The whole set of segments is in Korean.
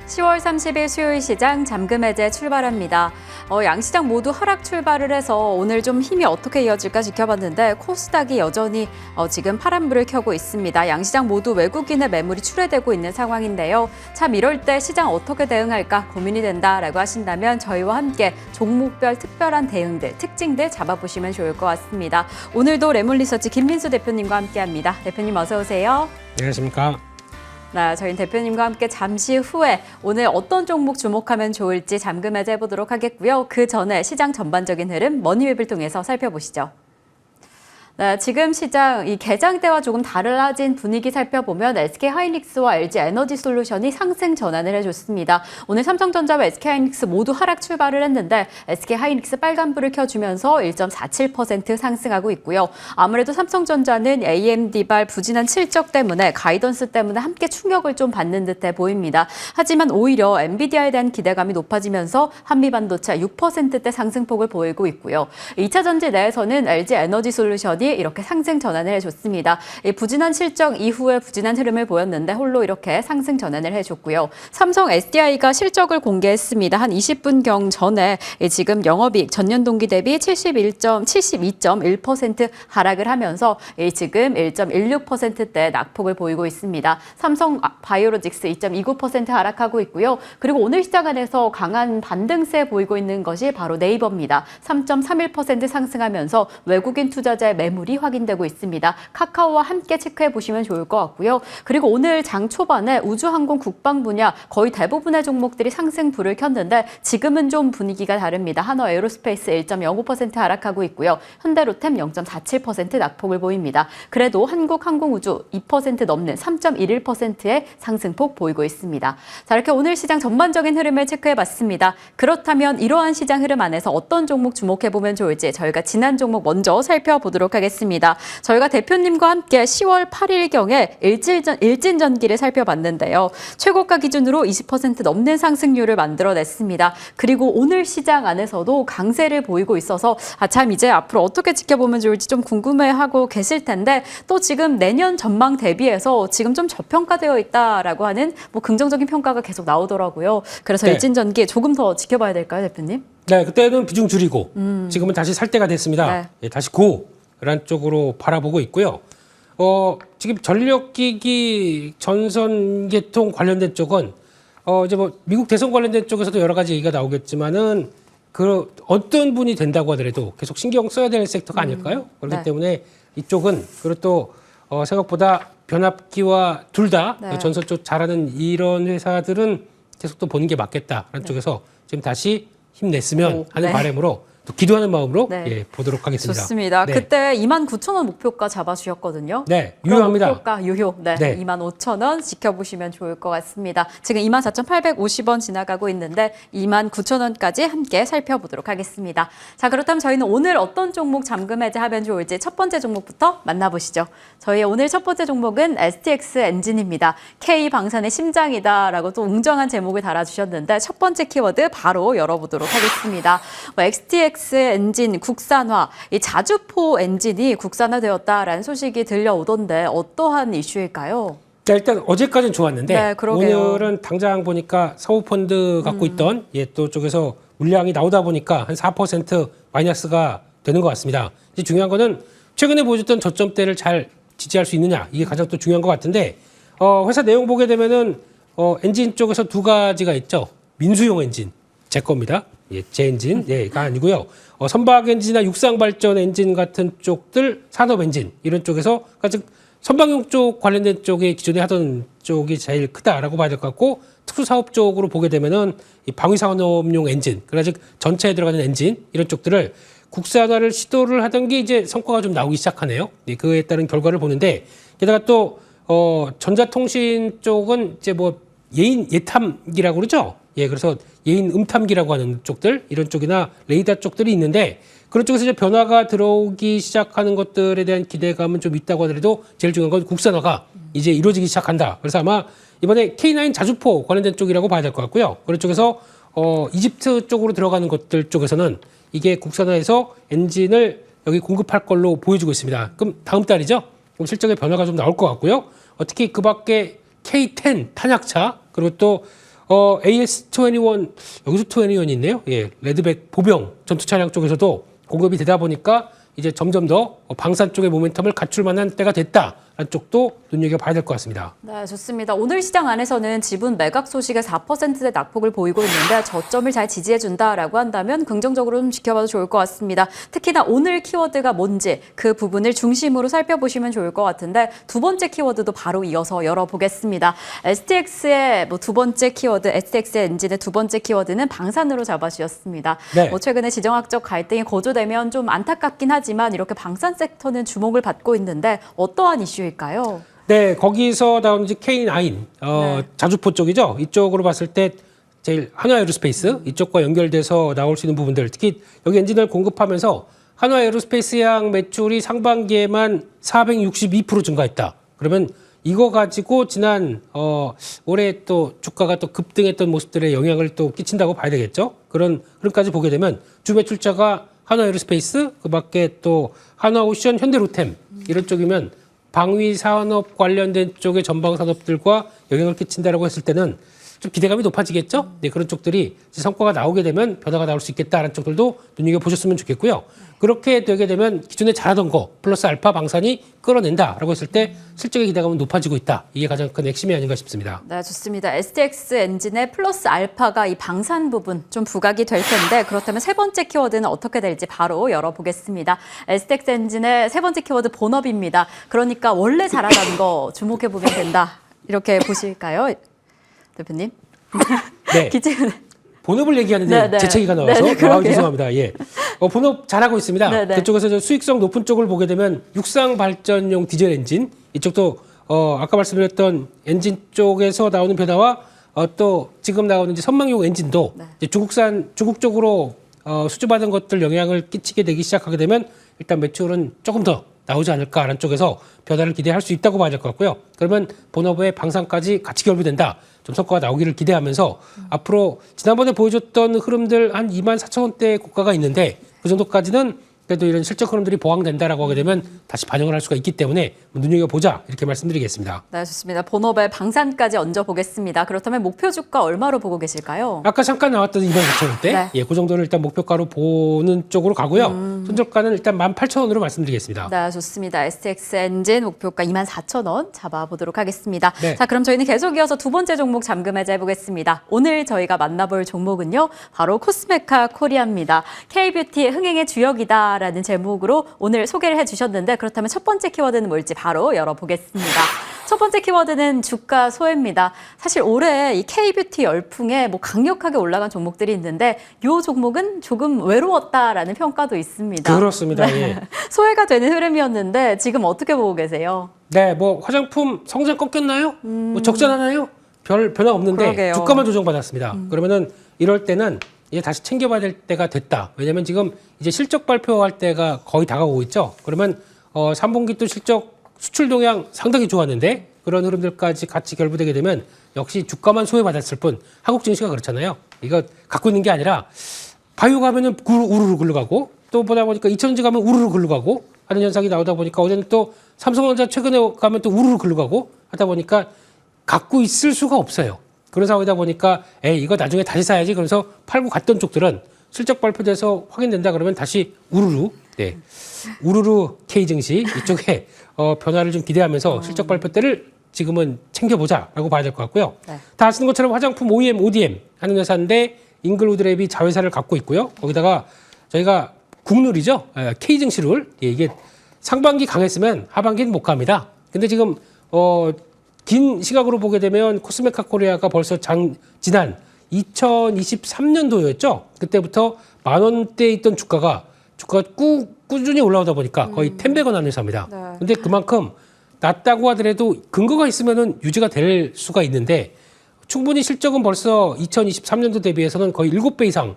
10월 30일 수요일 시장 잠금 해제 출발합니다. 양시장 모두 하락 출발을 해서 오늘 좀 힘이 어떻게 이어질까 지켜봤는데 코스닥이 여전히 지금 파란불을 켜고 있습니다. 양시장 모두 외국인의 매물이 출회되고 있는 상황인데요. 참 이럴 때 시장 어떻게 대응할까 고민이 된다라고 하신다면 저희와 함께 종목별 특별한 대응들, 특징들 잡아보시면 좋을 것 같습니다. 오늘도 레몬리서치 김민수 대표님과 함께합니다. 대표님 어서 오세요. 안녕하십니까. 네, 저희 대표님과 함께 잠시 후에 오늘 어떤 종목 주목하면 좋을지 잠금 해제 해보도록 하겠고요. 그 전에 시장 전반적인 흐름 머니웹을 통해서 살펴보시죠. 네, 지금 시장 이 개장 때와 조금 달라진 분위기 살펴보면 SK하이닉스와 LG에너지솔루션이 상승 전환을 해줬습니다. 오늘 삼성전자와 SK하이닉스 모두 하락 출발을 했는데 SK하이닉스 빨간불을 켜주면서 1.47% 상승하고 있고요. 아무래도 삼성전자는 AMD발 부진한 실적 때문에 가이던스 때문에 함께 충격을 좀 받는 듯해 보입니다. 하지만 오히려 엔비디아에 대한 기대감이 높아지면서 한미반도체 6%대 상승폭을 보이고 있고요. 2차 전지 내에서는 LG에너지솔루션이 이렇게 상승 전환을 해줬습니다. 부진한 실적 이후에 부진한 흐름을 보였는데 홀로 이렇게 상승 전환을 해줬고요. 삼성 SDI가 실적을 공개했습니다. 한 20분경 전에 지금 영업이익 전년 동기 대비 72.1% 하락을 하면서 지금 1.16%대 낙폭을 보이고 있습니다. 삼성 바이오로직스 2.29% 하락하고 있고요. 그리고 오늘 시장 안에서 강한 반등세 보이고 있는 것이 바로 네이버입니다. 3.31% 상승하면서 외국인 투자자의 매물이 확인되고 있습니다. 카카오와 함께 체크해 보시면 좋을 것 같고요. 그리고 오늘 장 초반에 우주항공 국방 분야 거의 대부분의 종목들이 상승 불을 켰는데 지금은 좀 분위기가 다릅니다. 한화 에어로스페이스 1.05% 하락하고 있고요. 현대로템 0.47% 낙폭을 보입니다. 그래도 한국항공우주 2% 넘는 3.11%의 상승폭 보이고 있습니다. 자, 이렇게 오늘 시장 전반적인 흐름을 체크해 봤습니다. 그렇다면 이러한 시장 흐름 안에서 어떤 종목 주목해 보면 좋을지 저희가 지난 종목 먼저 살펴보도록 하겠습니다. 저희가 대표님과 함께 10월 8일경에 일진전기를 살펴봤는데요. 최고가 기준으로 20% 넘는 상승률을 만들어냈습니다. 그리고 오늘 시장 안에서도 강세를 보이고 있어서 참 이제 앞으로 어떻게 지켜보면 좋을지 좀 궁금해하고 계실 텐데 또 지금 내년 전망 대비해서 지금 좀 저평가되어 있다라고 하는 긍정적인 평가가 계속 나오더라고요. 그래서 일진전기 조금 더 지켜봐야 될까요, 대표님? 네, 그때는 비중 줄이고 지금은 다시 살 때가 됐습니다. 네. 예, 다시 란 쪽으로 바라보고 있고요. 지금 전력기기 전선계통 관련된 쪽은 이제 미국 대선 관련된 쪽에서도 여러 가지 얘기가 나오겠지만은 어떤 분이 된다고 하더라도 계속 신경 써야 될 섹터가 아닐까요? 그렇기 때문에 이쪽은 그리고 또 생각보다 변압기와 둘 다 전선 쪽 잘하는 이런 회사들은 계속 또 보는 게 맞겠다라는 쪽에서 지금 다시 힘냈으면 하는 바람으로 또 기도하는 마음으로 보도록 하겠습니다. 좋습니다. 그때 29,000원 목표가 잡아주셨거든요. 네, 유효합니다. 목표가 유효. 25,000원 지켜보시면 좋을 것 같습니다. 지금 24,850원 지나가고 있는데 29,000원까지 함께 살펴보도록 하겠습니다. 자, 그렇다면 저희는 오늘 어떤 종목 잠금 해제하면 좋을지 첫 번째 종목부터 만나보시죠. 저희 오늘 첫 번째 종목은 STX 엔진입니다. K 방산의 심장이다라고 또 웅장한 제목을 달아주셨는데 첫 번째 키워드 바로 열어보도록 하겠습니다. STX 엔진 국산화, 이 자주포 엔진이 국산화되었다라는 소식이 들려오던데 어떠한 이슈일까요? 자, 일단 어제까지는 좋았는데 그러게요. 오늘은 당장 보니까 사모펀드 갖고 있던 또 쪽에서 물량이 나오다 보니까 한 4% 마이너스가 되는 것 같습니다. 이제 중요한 거는 최근에 보여줬던 저점대를 잘 지지할 수 있느냐, 이게 가장 또 중요한 것 같은데 회사 내용 보게 되면은 엔진 쪽에서 두 가지가 있죠. 민수용 엔진, 제 겁니다. 제 엔진가 아니고요. 선박 엔진이나 육상 발전 엔진 같은 쪽들, 산업 엔진 이런 쪽에서 즉 선박용 쪽 관련된 쪽에 기존에 하던 쪽이 제일 크다라고 봐야 될 것 같고, 특수 사업 쪽으로 보게 되면은 이 방위 산업용 엔진, 그러나 즉 전체에 들어가는 엔진 이런 쪽들을 국산화를 시도를 하던 게 이제 성과가 좀 나오기 시작하네요. 그에 따른 결과를 보는데, 게다가 또 전자통신 쪽은 이제 예탐기라고 그러죠. 그래서 예인 음탐기라고 하는 쪽들, 이런 쪽이나 레이더 쪽들이 있는데 그런 쪽에서 이제 변화가 들어오기 시작하는 것들에 대한 기대감은 좀 있다고 하더라도 제일 중요한 건 국산화가 이제 이루어지기 시작한다. 그래서 아마 이번에 K9 자주포 관련된 쪽이라고 봐야 될 것 같고요. 그런 쪽에서 이집트 쪽으로 들어가는 것들 쪽에서는 이게 국산화해서 엔진을 여기 공급할 걸로 보여주고 있습니다. 그럼 다음 달이죠? 그럼 실적의 변화가 좀 나올 것 같고요. 특히 그 밖에 K10 탄약차, 그리고 또 AS21 여기서 21이 있네요. 예, 레드백 보병 전투 차량 쪽에서도 공급이 되다 보니까 이제 점점 더 방산 쪽의 모멘텀을 갖출 만한 때가 됐다라는 쪽도 눈여겨봐야 될 것 같습니다. 네, 좋습니다. 오늘 시장 안에서는 지분 매각 소식에 4%대 낙폭을 보이고 있는데 저점을 잘 지지해준다라고 한다면 긍정적으로 좀 지켜봐도 좋을 것 같습니다. 특히나 오늘 키워드가 뭔지 그 부분을 중심으로 살펴보시면 좋을 것 같은데 두 번째 키워드도 바로 이어서 열어보겠습니다. STX의 두 번째 키워드, STX 엔진의 두 번째 키워드는 방산으로 잡아주셨습니다. 네. 최근에 지정학적 갈등이 고조되면 좀 안타깝긴 하지만 이렇게 방산 섹터는 주목을 받고 있는데 어떠한 이슈일까요? 네, 거기서 나온 이제 K9 자주포 쪽이죠. 이쪽으로 봤을 때 제일 한화에어로스페이스 이쪽과 연결돼서 나올 수 있는 부분들, 특히 여기 엔진을 공급하면서 한화에어로스페이스양 매출이 상반기에만 462% 증가했다. 그러면 이거 가지고 지난 올해 또 주가가 또 급등했던 모습들에 영향을 또 끼친다고 봐야 되겠죠. 그런까지 보게 되면 주 매출자가 한화에어로스페이스, 그밖에 또 한화오션, 현대로템 이런 쪽이면 방위 산업 관련된 쪽의 전방 산업들과 영향을 끼친다라고 했을 때는 좀 기대감이 높아지겠죠. 네, 그런 쪽들이 성과가 나오게 되면 변화가 나올 수 있겠다라는 쪽들도 눈여겨 보셨으면 좋겠고요. 그렇게 되게 되면 기존에 잘하던 거 플러스 알파 방산이 끌어낸다라고 했을 때 실적의 기대감은 높아지고 있다. 이게 가장 큰 핵심이 아닌가 싶습니다. 네, 좋습니다. STX 엔진의 플러스 알파가 이 방산 부분 좀 부각이 될 텐데 그렇다면 세 번째 키워드는 어떻게 될지 바로 열어보겠습니다. STX 엔진의 세 번째 키워드 본업입니다. 그러니까 원래 잘하던 거 주목해 보면 된다. 이렇게 보실까요, 대표님? 네. 기재는 본업을 얘기하는데 네, 네. 재채기가 나와서 네, 그러게요. 죄송합니다. 예, 본업 잘하고 있습니다. 네, 네. 그쪽에서 저 수익성 높은 쪽을 보게 되면 육상 발전용 디젤 엔진 이쪽도 아까 말씀드렸던 엔진 쪽에서 나오는 변화와 또 지금 나오는 이제 선망용 엔진도 네. 이제 중국 쪽으로 수주받은 것들 영향을 끼치게 되기 시작하게 되면 일단 매출은 조금 더 나오지 않을까라는 쪽에서 변화를 기대할 수 있다고 봐야 될 것 같고요. 그러면 본업의 방산까지 같이 결부된다. 좀 성과가 나오기를 기대하면서 앞으로 지난번에 보여줬던 흐름들 한 24,000원대 고가가 있는데 그 정도까지는 그래도 이런 실적 흐름들이 보강된다라고 하게 되면 다시 반영을 할 수가 있기 때문에 눈여겨보자 이렇게 말씀드리겠습니다. 네, 좋습니다. 본업의 방산까지 얹어보겠습니다. 그렇다면 목표 주가 얼마로 보고 계실까요? 아까 잠깐 나왔던 24,000원대 네. 예, 그 정도는 일단 목표가로 보는 쪽으로 가고요. 손절가는 일단 18,000원으로 말씀드리겠습니다. 네, 좋습니다. STX 엔진 목표가 24,000원 잡아보도록 하겠습니다. 네. 자, 그럼 저희는 계속 이어서 두 번째 종목 잠금 해보겠습니다. 오늘 저희가 만나볼 종목은요, 바로 코스메카 코리아입니다. K뷰티의 흥행의 주역이다. 라는 제목으로 오늘 소개를 해주셨는데 그렇다면 첫 번째 키워드는 뭘지 바로 열어보겠습니다. 첫 번째 키워드는 주가 소외입니다. 사실 올해 이 K뷰티 열풍에 강력하게 올라간 종목들이 있는데 이 종목은 조금 외로웠다라는 평가도 있습니다. 그렇습니다. 네. 예. 소외가 되는 흐름이었는데 지금 어떻게 보고 계세요? 네, 화장품 성장 꺾였나요? 적자나나요? 별 변화 없는데 그러게요. 주가만 조정받았습니다. 그러면은 이럴 때는 이제 다시 챙겨봐야 될 때가 됐다. 왜냐면 지금 이제 실적 발표할 때가 거의 다가오고 있죠. 그러면 3분기 또 실적 수출 동향 상당히 좋았는데 그런 흐름들까지 같이 결부되게 되면 역시 주가만 소외받았을 뿐 한국 증시가 그렇잖아요. 이거 갖고 있는 게 아니라 바이오 가면은 우르르 굴러가고 또 보다 보니까 이천전지 가면 우르르 굴러가고 하는 현상이 나오다 보니까 어제는 또 삼성전자 최근에 가면 또 우르르 굴러가고 하다 보니까 갖고 있을 수가 없어요. 그런 상황이다 보니까 이거 나중에 다시 사야지 그래서 팔고 갔던 쪽들은 실적 발표돼서 확인된다 그러면 다시 우르르 K 증시 이쪽에 변화를 좀 기대하면서 실적 발표 때를 지금은 챙겨보자라고 봐야 될 것 같고요. 네. 다 아시는 것처럼 화장품 OEM, ODM 하는 회사인데 잉글우드랩이 자회사를 갖고 있고요. 거기다가 저희가 국룰이죠. K 증시룰 이게 상반기 강했으면 하반기는 못 갑니다. 근데 지금 긴 시각으로 보게 되면 코스메카 코리아가 벌써 지난 2023년도였죠. 그때부터 10,000원대에 있던 주가가 꾸준히 올라오다 보니까 거의 10배가 난 회사입니다. 네. 근데 그만큼 낮다고 하더라도 근거가 있으면은 유지가 될 수가 있는데 충분히 실적은 벌써 2023년도 대비해서는 거의 7배 이상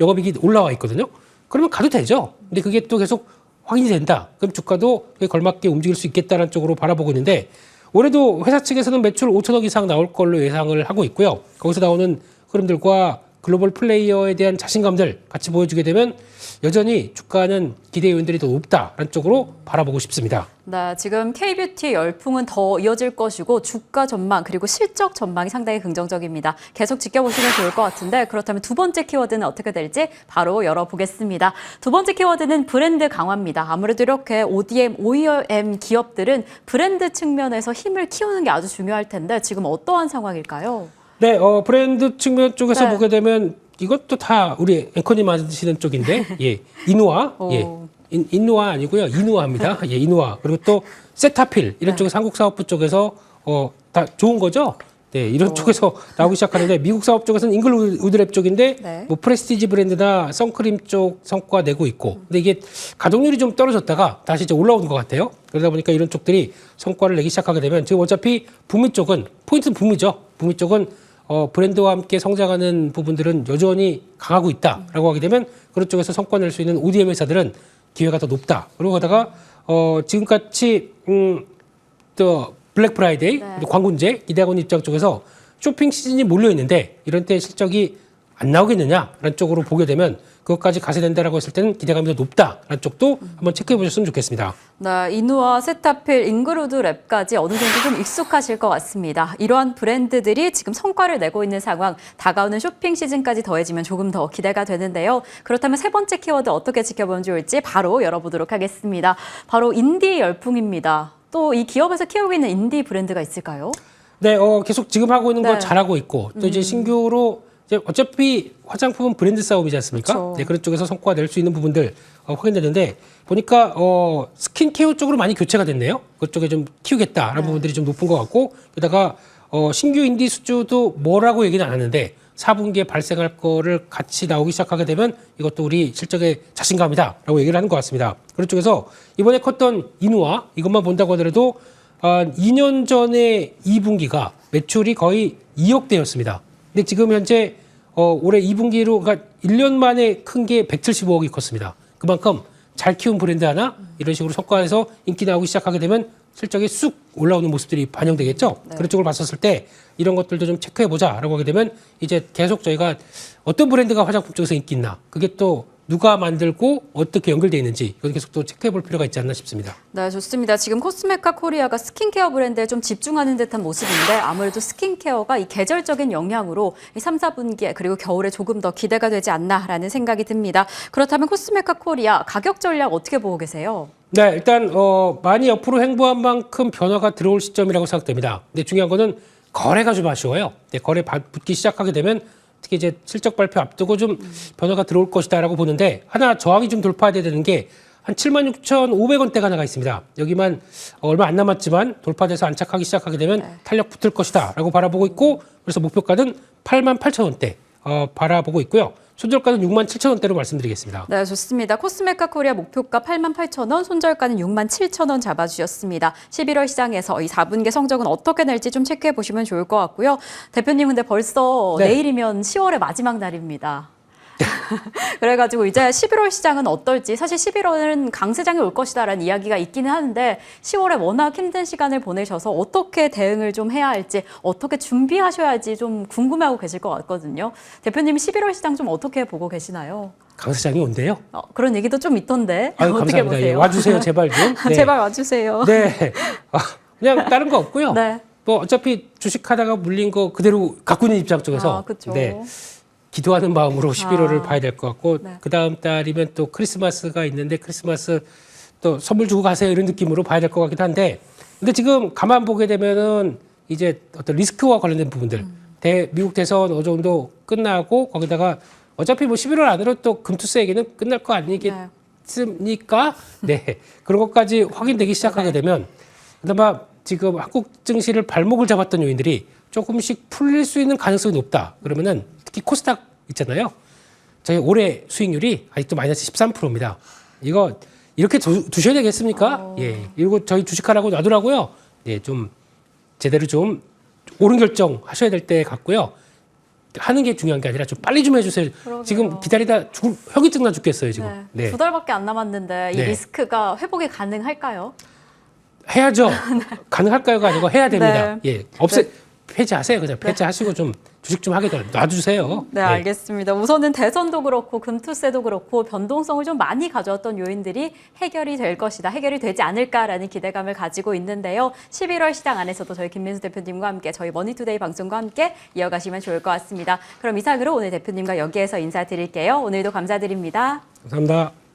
영업이익이 올라와 있거든요. 그러면 가도 되죠. 근데 그게 또 계속 확인이 된다. 그럼 주가도 그에 걸맞게 움직일 수 있겠다는 쪽으로 바라보고 있는데 올해도 회사 측에서는 매출 5천억 이상 나올 걸로 예상을 하고 있고요. 거기서 나오는 흐름들과 글로벌 플레이어에 대한 자신감들 같이 보여주게 되면 여전히 주가는 기대 요인들이 더 높다라는 쪽으로 바라보고 싶습니다. 네, 지금 K뷰티의 열풍은 더 이어질 것이고 주가 전망 그리고 실적 전망이 상당히 긍정적입니다. 계속 지켜보시면 좋을 것 같은데 그렇다면 두 번째 키워드는 어떻게 될지 바로 열어보겠습니다. 두 번째 키워드는 브랜드 강화입니다. 아무래도 이렇게 ODM, OEM 기업들은 브랜드 측면에서 힘을 키우는 게 아주 중요할 텐데 지금 어떠한 상황일까요? 네, 브랜드 측면 쪽에서 네. 보게 되면 이것도 다 우리 앵커님 하시는 쪽인데, 예, 이누아, 예, 인누아 아니고요, 이누아입니다. 예, 이누아. 그리고 또 세타필 이런 쪽에서 한국 사업부 쪽에서 다 좋은 거죠. 네, 이런 쪽에서 나오기 시작하는데 미국 사업 쪽에서는 잉글우드랩 쪽인데 네. 뭐 프레스티지 브랜드나 선크림 쪽 성과 내고 있고, 근데 이게 가동률이 좀 떨어졌다가 다시 이제 올라오는 것 같아요. 그러다 보니까 이런 쪽들이 성과를 내기 시작하게 되면 지금 어차피 북미 쪽은 포인트는 북미죠. 북미 쪽은 브랜드와 함께 성장하는 부분들은 여전히 강하고 있다라고 하게 되면 그런 쪽에서 성과 낼 수 있는 ODM 회사들은 기회가 더 높다. 그러고 가다가 지금같이 또 블랙 프라이데이, 네. 광군제 기대하고 있는 입장 쪽에서 쇼핑 시즌이 몰려 있는데 이런 때 실적이 안 나오겠느냐라는 쪽으로 보게 되면 그것까지 가세된다라고 했을 때는 기대감이 더 높다라는 쪽도 한번 체크해 보셨으면 좋겠습니다. 네, 이누아, 세타필, 잉그루드랩까지 어느 정도 좀 익숙하실 것 같습니다. 이러한 브랜드들이 지금 성과를 내고 있는 상황, 다가오는 쇼핑 시즌까지 더해지면 조금 더 기대가 되는데요. 그렇다면 세 번째 키워드 어떻게 지켜보면 좋을지 바로 열어보도록 하겠습니다. 바로 인디 열풍입니다. 또 이 기업에서 키우고 있는 인디 브랜드가 있을까요? 네, 계속 지금 하고 있는 거 네. 잘하고 있고 또 이제 신규로 이제 어차피 화장품은 브랜드 싸움이지 않습니까? 그렇죠. 네, 그런 쪽에서 성과 낼 수 있는 부분들 확인되는데 보니까 스킨케어 쪽으로 많이 교체가 됐네요. 그쪽에 좀 키우겠다라는 부분들이 좀 높은 것 같고 게다가 신규 인디 수주도 뭐라고 얘기는 안 하는데 4분기에 발생할 거를 같이 나오기 시작하게 되면 이것도 우리 실적의 자신감이다라고 얘기를 하는 것 같습니다. 그런 쪽에서 이번에 컸던 이누아 이것만 본다고 하더라도 2년 전에 2분기가 매출이 거의 2억대였습니다. 근데 지금 현재 올해 2분기로 그러니까 1년 만에 큰 게 175억이 컸습니다. 그만큼 잘 키운 브랜드 하나 이런 식으로 성과에서 인기 나오기 시작하게 되면 실적이 쑥 올라오는 모습들이 반영되겠죠. 네. 그런 쪽을 봤었을 때 이런 것들도 좀 체크해보자라고 하게 되면 이제 계속 저희가 어떤 브랜드가 화장품 쪽에서 인기 있나 그게 또 누가 만들고 어떻게 연결되어 있는지 이건 계속 또 체크해볼 필요가 있지 않나 싶습니다. 네, 좋습니다. 지금 코스메카 코리아가 스킨케어 브랜드에 좀 집중하는 듯한 모습인데 아무래도 스킨케어가 이 계절적인 영향으로 이 3, 4분기에 그리고 겨울에 조금 더 기대가 되지 않나라는 생각이 듭니다. 그렇다면 코스메카 코리아 가격 전략 어떻게 보고 계세요? 네, 일단 많이 옆으로 횡보한 만큼 변화가 들어올 시점이라고 생각됩니다. 근데 중요한 거는 거래가 좀 아쉬워요. 네, 거래 붙기 시작하게 되면 특히 이제 실적 발표 앞두고 좀 변화가 들어올 것이다라고 보는데 하나 저항이 좀 돌파해야 되는 게 한 76,500원대가 나가 있습니다. 여기만 얼마 안 남았지만 돌파돼서 안착하기 시작하게 되면 탄력 붙을 것이다라고 바라보고 있고 그래서 목표가는 88,000원대 바라보고 있고요. 손절가는 67,000원대로 말씀드리겠습니다. 네, 좋습니다. 코스메카 코리아 목표가 88,000원, 손절가는 67,000원 잡아주셨습니다. 11월 시장에서 이 4분기 성적은 어떻게 낼지 좀 체크해 보시면 좋을 것 같고요. 대표님, 근데 벌써 네. 내일이면 10월의 마지막 날입니다. 그래가지고 이제 11월 시장은 어떨지 사실 11월은 강세장이 올 것이다라는 이야기가 있기는 하는데 10월에 워낙 힘든 시간을 보내셔서 어떻게 대응을 좀 해야 할지 어떻게 준비하셔야 할지 좀 궁금해하고 계실 것 같거든요. 대표님이 11월 시장 좀 어떻게 보고 계시나요? 강세장이 온대요. 그런 얘기도 좀 있던데 아유, 어떻게 감사합니다. 보세요? 예, 와주세요, 제발 좀. 네. 제발 와주세요. 네. 그냥 다른 거 없고요. 네. 뭐 어차피 주식하다가 물린 거 그대로 갖고 있는 입장 쪽에서 그렇죠. 네. 기도하는 마음으로 11월을 봐야 될 것 같고 네. 그 다음 달이면 또 크리스마스가 있는데 크리스마스 또 선물 주고 가세요 이런 느낌으로 봐야 될 것 같기도 한데 근데 지금 가만 보게 되면은 이제 어떤 리스크와 관련된 부분들 미국 대선 어느 정도 끝나고 거기다가 어차피 뭐 11월 안으로 또 금투세 얘기는 끝날 거 아니겠습니까? 네. 그런 것까지 확인되기 시작하게 되면 그나마 지금 한국 증시를 발목을 잡았던 요인들이 조금씩 풀릴 수 있는 가능성이 높다. 그러면은 특히 코스닥 있잖아요. 저희 올해 수익률이 아직도 마이너스 13%입니다. 이거 이렇게 두셔야 되겠습니까? 예. 이거 저희 주식하라고 놔두라고요. 예, 좀 제대로 좀 옳은 결정 하셔야 될 때 같고요. 하는 게 중요한 게 아니라 좀 빨리 좀 해주세요. 그러게요. 지금 기다리다 현기증 나 죽겠어요, 지금. 네. 네. 2달밖에 안 남았는데 이 네. 리스크가 회복이 가능할까요? 해야죠. 가능할까요가 아니고 해야 됩니다. 네. 예. 폐지하세요. 그냥 폐지하시고 좀 주식 좀 하게 놔주세요. 네, 알겠습니다. 우선은 대선도 그렇고 금투세도 그렇고 변동성을 좀 많이 가져왔던 요인들이 해결이 될 것이다, 해결이 되지 않을까라는 기대감을 가지고 있는데요. 11월 시장 안에서도 저희 김민수 대표님과 함께 저희 머니투데이 방송과 함께 이어가시면 좋을 것 같습니다. 그럼 이상으로 오늘 대표님과 여기에서 인사드릴게요. 오늘도 감사드립니다. 감사합니다.